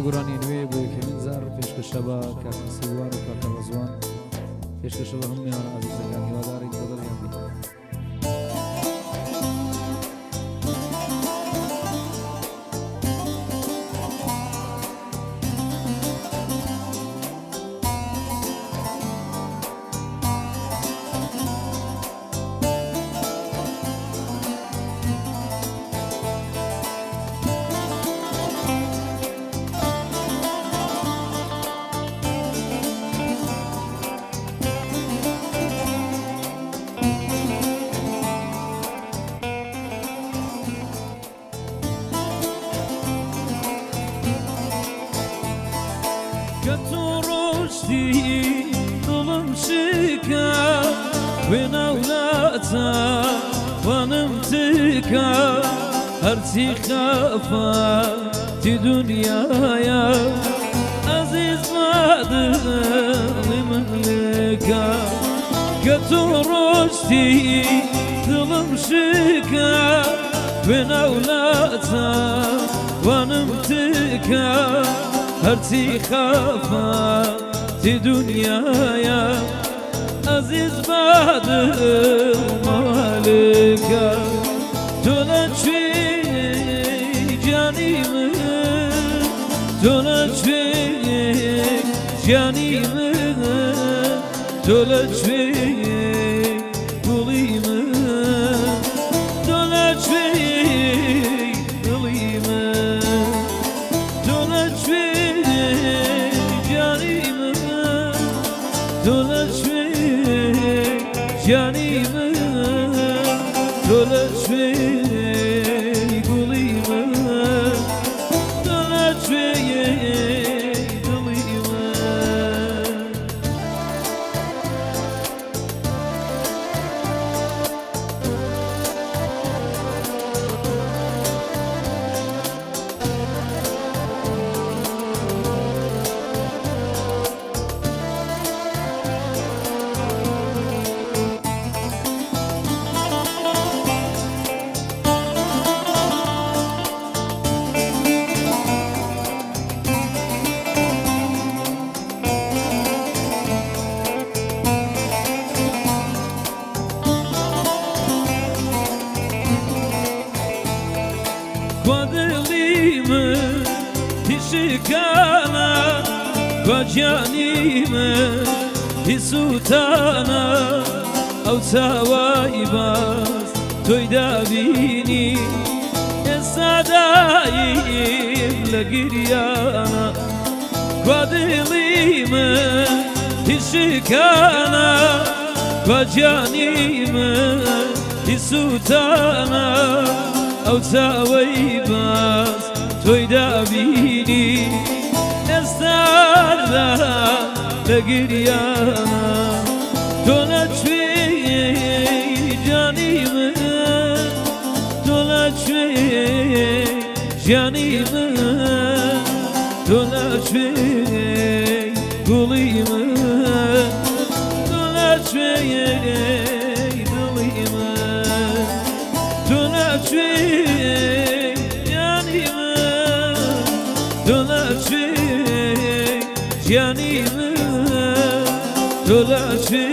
ئەگوڕانی نوێ بۆ یەکەمین زار پێشکەشەبە کاک سیروان و کاکە ڕەزوان پێشکەشەبە هەموویان عەزیزەکان هیوادارین بەدڵیان بێت. كترشتي ظلم شكا وين أولاتا ونمتكا هرتي خافا في دنيايا عزيز مادلي مملكا كترشتي ظلم شكا وين أولاتا ونمتكا هرتي خافا في دنيايا عزيز بعد مالكا تنجي جاني من تنجي جاني من تنجي قولي من تنجي قولي من تنجي جاني من تلجي قولي من تلجي قولي من قدليمه تشكانا وجانيمه تسوتانا أو توايباس تويدابيني السدايم لقريانا قدليمه تشكانا وجانيمه تسوتانا أو تاويباس تويدابيني استعلا لقريانا تنجي جاني من تنجي جاني من تنجي قولي من تنجي قولي من تنجي جاني من تنجي جاني من تنجي